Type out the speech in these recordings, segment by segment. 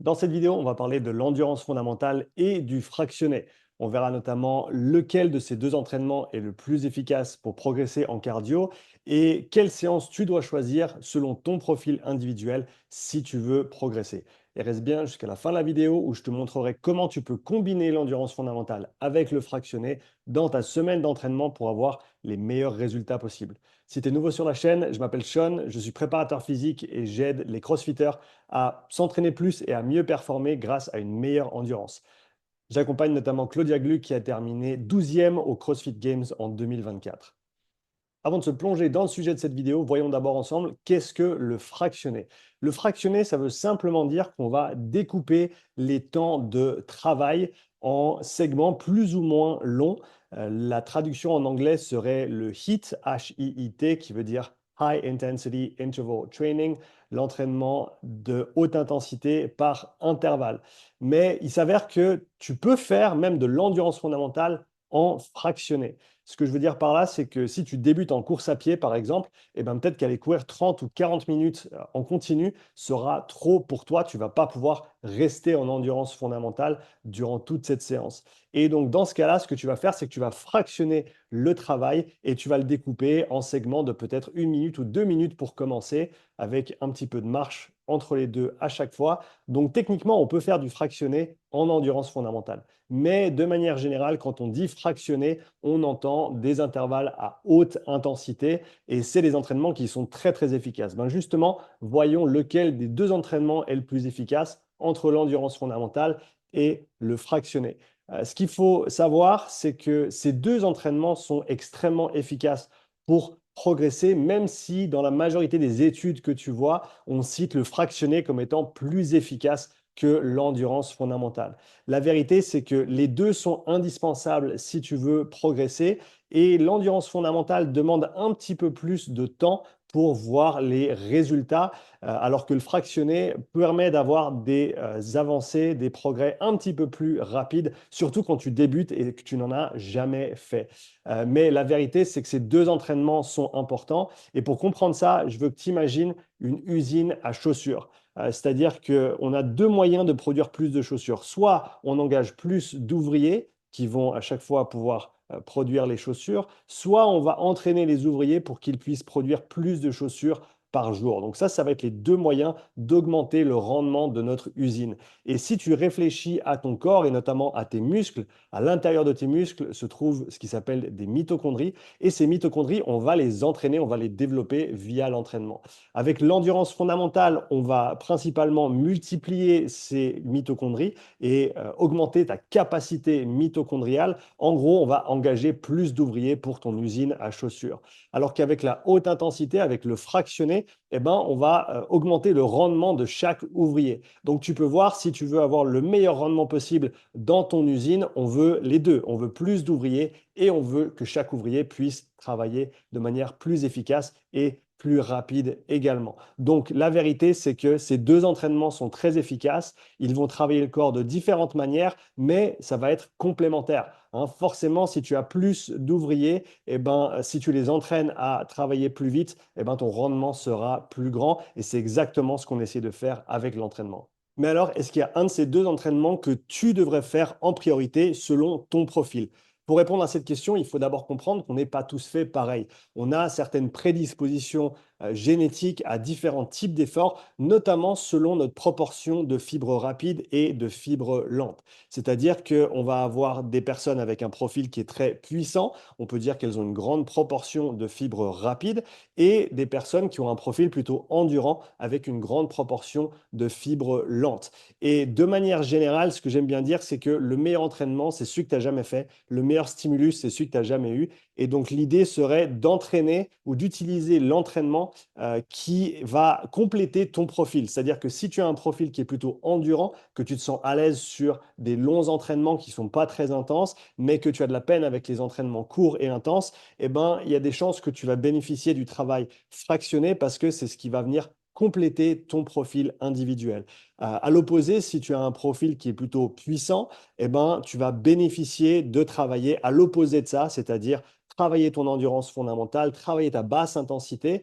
Dans cette vidéo, on va parler de l'endurance fondamentale et du fractionné. On verra notamment lequel de ces deux entraînements est le plus efficace pour progresser en cardio et quelle séance tu dois choisir selon ton profil individuel si tu veux progresser. Et reste bien jusqu'à la fin de la vidéo où je te montrerai comment tu peux combiner l'endurance fondamentale avec le fractionné dans ta semaine d'entraînement pour avoir les meilleurs résultats possibles. Si tu es nouveau sur la chaîne, je m'appelle Sean, je suis préparateur physique et j'aide les crossfitters à s'entraîner plus et à mieux performer grâce à une meilleure endurance. J'accompagne notamment Claudia Gluck qui a terminé 12e au CrossFit Games en 2024. Avant de se plonger dans le sujet de cette vidéo, voyons d'abord ensemble qu'est-ce que le fractionné. Le fractionné, ça veut simplement dire qu'on va découper les temps de travail en segments plus ou moins longs. La traduction en anglais serait le HIIT, H-I-I-T, qui veut dire High Intensity Interval Training, l'entraînement de haute intensité par intervalle. Mais il s'avère que tu peux faire même de l'endurance fondamentale en fractionné. Ce que je veux dire par là, c'est que si tu débutes en course à pied, par exemple, eh ben, peut-être qu'aller courir 30 ou 40 minutes en continu sera trop pour toi. Tu ne vas pas pouvoir rester en endurance fondamentale durant toute cette séance. Et donc, dans ce cas-là, ce que tu vas faire, c'est que tu vas fractionner le travail et tu vas le découper en segments de peut-être 1 minute ou 2 minutes pour commencer, avec un petit peu de marche entre les deux à chaque fois. Donc, techniquement, on peut faire du fractionné en endurance fondamentale. Mais de manière générale, quand on dit fractionné, on entend des intervalles à haute intensité et c'est des entraînements qui sont très très efficaces. Ben justement, voyons lequel des deux entraînements est le plus efficace entre l'endurance fondamentale et le fractionné. Ce qu'il faut savoir, c'est que ces deux entraînements sont extrêmement efficaces pour progresser, même si dans la majorité des études que tu vois, on cite le fractionné comme étant plus efficace que l'endurance fondamentale. La vérité, c'est que les deux sont indispensables si tu veux progresser et l'endurance fondamentale demande un petit peu plus de temps pour voir les résultats, alors que le fractionné permet d'avoir des avancées, des progrès un petit peu plus rapides, surtout quand tu débutes et que tu n'en as jamais fait. Mais la vérité, c'est que ces deux entraînements sont importants. Et pour comprendre ça, je veux que tu imagines une usine à chaussures. C'est-à-dire qu'on a deux moyens de produire plus de chaussures. Soit on engage plus d'ouvriers qui vont à chaque fois pouvoir produire les chaussures, soit on va entraîner les ouvriers pour qu'ils puissent produire plus de chaussures par jour. Donc ça va être les deux moyens d'augmenter le rendement de notre usine. Et si tu réfléchis à ton corps et notamment à tes muscles, à l'intérieur de tes muscles se trouvent ce qui s'appelle des mitochondries. Et ces mitochondries, on va les entraîner, on va les développer via l'entraînement. Avec l'endurance fondamentale, on va principalement multiplier ces mitochondries et augmenter ta capacité mitochondriale. En gros, on va engager plus d'ouvriers pour ton usine à chaussures. Alors qu'avec la haute intensité, avec le fractionné, eh ben, on va augmenter le rendement de chaque ouvrier. Donc, tu peux voir, si tu veux avoir le meilleur rendement possible dans ton usine, on veut les deux. On veut plus d'ouvriers et on veut que chaque ouvrier puisse travailler de manière plus efficace et plus rapide également. Donc, la vérité, c'est que ces deux entraînements sont très efficaces. Ils vont travailler le corps de différentes manières, mais ça va être complémentaire. Hein. Forcément, si tu as plus d'ouvriers, eh ben, si tu les entraînes à travailler plus vite, eh ben, ton rendement sera plus grand. Et c'est exactement ce qu'on essaie de faire avec l'entraînement. Mais alors, est-ce qu'il y a un de ces deux entraînements que tu devrais faire en priorité selon ton profil? Pour répondre à cette question, il faut d'abord comprendre qu'on n'est pas tous faits pareil. On a certaines prédispositions génétiques à différents types d'efforts, notamment selon notre proportion de fibres rapides et de fibres lentes. C'est-à-dire qu'on va avoir des personnes avec un profil qui est très puissant, on peut dire qu'elles ont une grande proportion de fibres rapides, et des personnes qui ont un profil plutôt endurant avec une grande proportion de fibres lentes. Et de manière générale, ce que j'aime bien dire, c'est que le meilleur entraînement, c'est celui que tu n'as jamais fait. Le meilleur stimulus, c'est celui que tu n'as jamais eu. Et donc, l'idée serait d'entraîner ou d'utiliser l'entraînement qui va compléter ton profil. C'est-à-dire que si tu as un profil qui est plutôt endurant, que tu te sens à l'aise sur des longs entraînements qui ne sont pas très intenses, mais que tu as de la peine avec les entraînements courts et intenses, eh ben, il y a des chances que tu vas bénéficier du travail fractionné parce que c'est ce qui va venir compléter ton profil individuel. À l'opposé, si tu as un profil qui est plutôt puissant, eh ben, tu vas bénéficier de travailler à l'opposé de ça, c'est-à-dire travailler ton endurance fondamentale, travailler ta basse intensité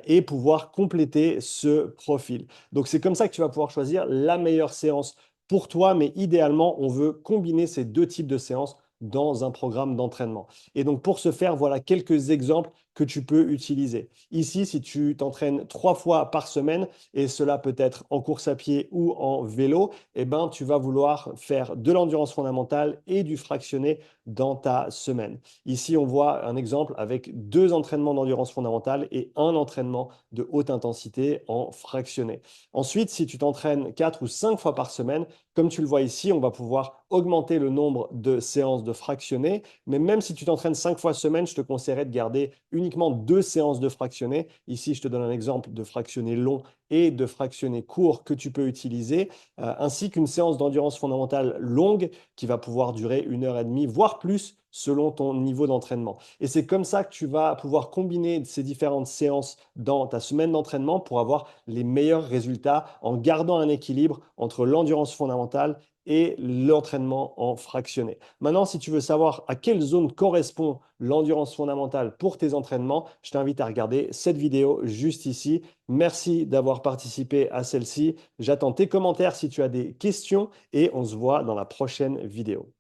et pouvoir compléter ce profil. Donc, c'est comme ça que tu vas pouvoir choisir la meilleure séance pour toi, mais idéalement, on veut combiner ces deux types de séances dans un programme d'entraînement. Et donc, pour ce faire, voilà quelques exemples que tu peux utiliser. Ici, si tu t'entraînes 3 fois par semaine, et cela peut être en course à pied ou en vélo, eh ben, tu vas vouloir faire de l'endurance fondamentale et du fractionné dans ta semaine. Ici, on voit un exemple avec 2 entraînements d'endurance fondamentale et un entraînement de haute intensité en fractionné. Ensuite, si tu t'entraînes 4 ou 5 fois par semaine, comme tu le vois ici, on va pouvoir augmenter le nombre de séances de fractionné. Mais même si tu t'entraînes 5 fois semaine, je te conseillerais de garder uniquement 2 séances de fractionné. Ici, je te donne un exemple de fractionné long et de fractionné court que tu peux utiliser, ainsi qu'une séance d'endurance fondamentale longue qui va pouvoir durer 1 heure et demie, voire plus, selon ton niveau d'entraînement. Et c'est comme ça que tu vas pouvoir combiner ces différentes séances dans ta semaine d'entraînement pour avoir les meilleurs résultats en gardant un équilibre entre l'endurance fondamentale et l'entraînement en fractionné. Maintenant, si tu veux savoir à quelle zone correspond l'endurance fondamentale pour tes entraînements, je t'invite à regarder cette vidéo juste ici. Merci d'avoir participé à celle-ci. J'attends tes commentaires si tu as des questions et on se voit dans la prochaine vidéo.